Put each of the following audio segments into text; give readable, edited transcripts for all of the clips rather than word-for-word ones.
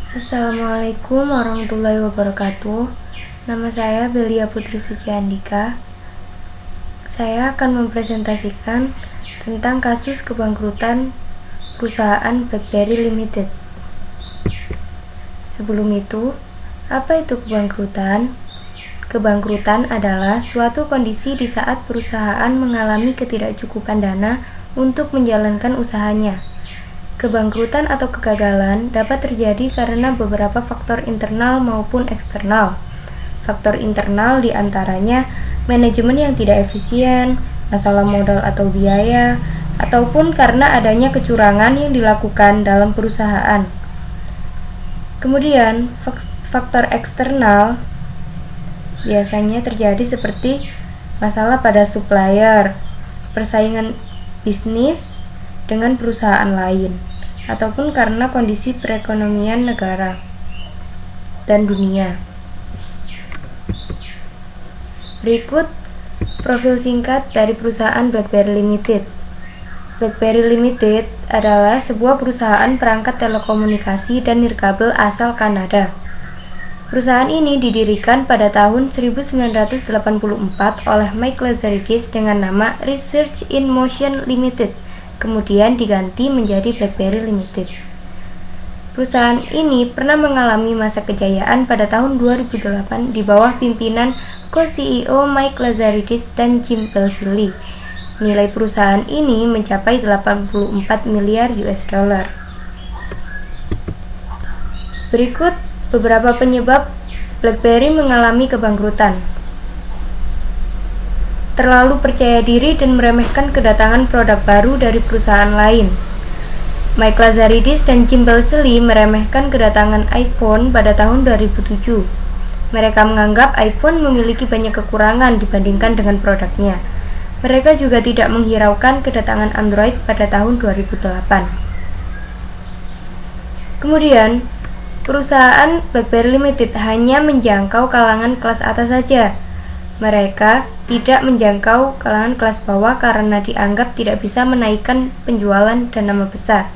Assalamualaikum warahmatullahi wabarakatuh. Nama saya Belia Putri Suci Andika. Saya akan mempresentasikan tentang kasus kebangkrutan perusahaan BlackBerry Limited. Sebelum itu, apa itu kebangkrutan? Kebangkrutan adalah suatu kondisi di saat perusahaan mengalami ketidakcukupan dana untuk menjalankan usahanya. Kebangkrutan atau kegagalan dapat terjadi karena beberapa faktor internal maupun eksternal. Faktor internal diantaranya manajemen yang tidak efisien, masalah modal atau biaya, ataupun karena adanya kecurangan yang dilakukan dalam perusahaan. Kemudian, faktor eksternal biasanya terjadi seperti masalah pada supplier, persaingan bisnis dengan perusahaan lain, ataupun karena kondisi perekonomian negara dan dunia. Berikut profil singkat dari perusahaan BlackBerry Limited. BlackBerry Limited adalah sebuah perusahaan perangkat telekomunikasi dan nirkabel asal Kanada. Perusahaan ini didirikan pada tahun 1984 oleh Mike Lazaridis dengan nama Research in Motion Limited, kemudian diganti menjadi BlackBerry Limited. Perusahaan ini pernah mengalami masa kejayaan pada tahun 2008 di bawah pimpinan co-CEO Mike Lazaridis dan Jim Balsillie. Nilai perusahaan ini mencapai 84 miliar US dollar. Berikut beberapa penyebab BlackBerry mengalami kebangkrutan. Terlalu percaya diri dan meremehkan kedatangan produk baru dari perusahaan lain. Mike Lazaridis dan Jim Balsillie meremehkan kedatangan iPhone pada tahun 2007. Mereka menganggap iPhone memiliki banyak kekurangan dibandingkan dengan produknya. Mereka juga tidak menghiraukan kedatangan Android pada tahun 2008. Kemudian, perusahaan BlackBerry Limited hanya menjangkau kalangan kelas atas saja. Mereka tidak menjangkau kalangan kelas bawah karena dianggap tidak bisa menaikkan penjualan dan nama besar.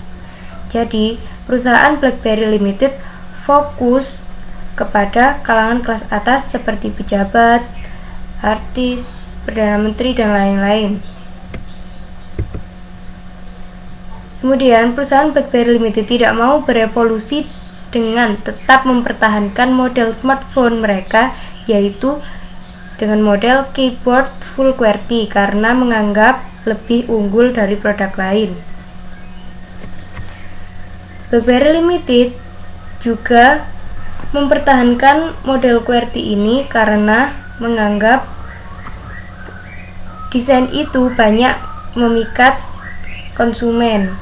Jadi, perusahaan BlackBerry Limited fokus kepada kalangan kelas atas seperti pejabat, artis, perdana menteri, dan lain-lain. Kemudian, perusahaan BlackBerry Limited tidak mau berevolusi dengan tetap mempertahankan model smartphone mereka, yaitu dengan model keyboard full QWERTY karena menganggap lebih unggul dari produk lain. BlackBerry Limited juga mempertahankan model QWERTY ini karena menganggap desain itu banyak memikat konsumen.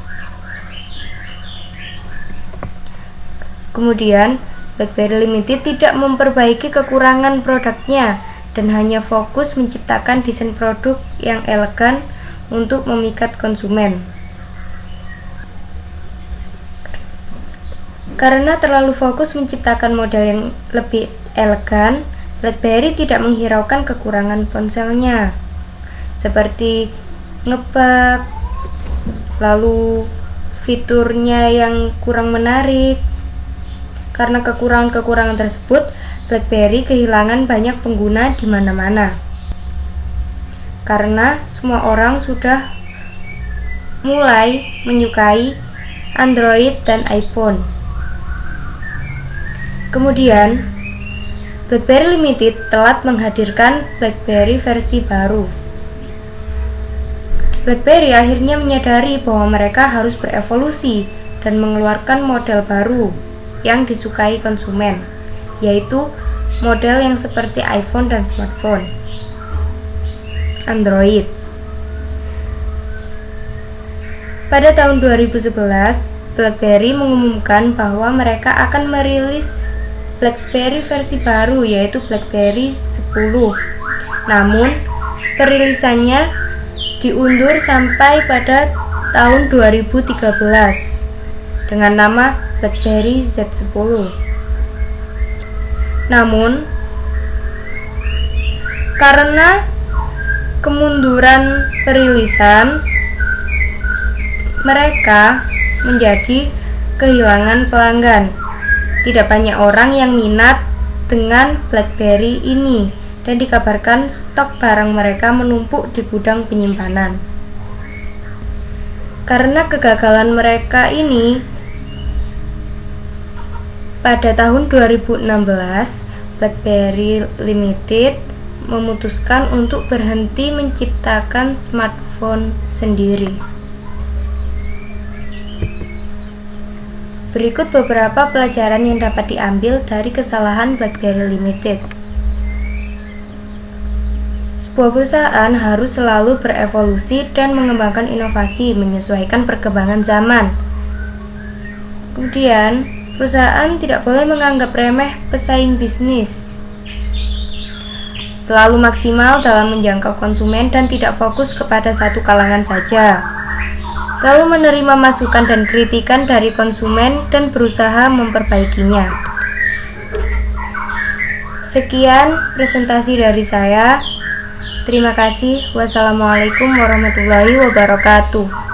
Kemudian, BlackBerry Limited tidak memperbaiki kekurangan produknya dan hanya fokus menciptakan desain produk yang elegan untuk memikat konsumen. Karena terlalu fokus menciptakan model yang lebih elegan, BlackBerry tidak menghiraukan kekurangan ponselnya, seperti ngebug, lalu fiturnya yang kurang menarik. Karena kekurangan-kekurangan tersebut, BlackBerry kehilangan banyak pengguna di mana-mana. Karena semua orang sudah mulai menyukai Android dan iPhone. Kemudian, BlackBerry Limited telat menghadirkan BlackBerry versi baru. BlackBerry akhirnya menyadari bahwa mereka harus berevolusi dan mengeluarkan model baru yang disukai konsumen, yaitu model yang seperti iPhone dan smartphone Android. Pada tahun 2011, BlackBerry mengumumkan bahwa mereka akan merilis BlackBerry versi baru, yaitu BlackBerry 10. Namun, perilisannya diundur sampai pada tahun 2013 dengan nama BlackBerry Z10. Namun, karena kemunduran perilisan, mereka menjadi kehilangan pelanggan. Tidak banyak orang yang minat dengan BlackBerry ini, dan dikabarkan stok barang mereka menumpuk di gudang penyimpanan. Karena kegagalan mereka ini, pada tahun 2016, BlackBerry Limited memutuskan untuk berhenti menciptakan smartphone sendiri. Berikut beberapa pelajaran yang dapat diambil dari kesalahan BlackBerry Limited. Sebuah perusahaan harus selalu berevolusi dan mengembangkan inovasi menyesuaikan perkembangan zaman. Kemudian, perusahaan tidak boleh menganggap remeh pesaing bisnis. Selalu maksimal dalam menjangkau konsumen dan tidak fokus kepada satu kalangan saja. Selalu menerima masukan dan kritikan dari konsumen dan berusaha memperbaikinya. Sekian presentasi dari saya. Terima kasih. Wassalamualaikum warahmatullahi wabarakatuh.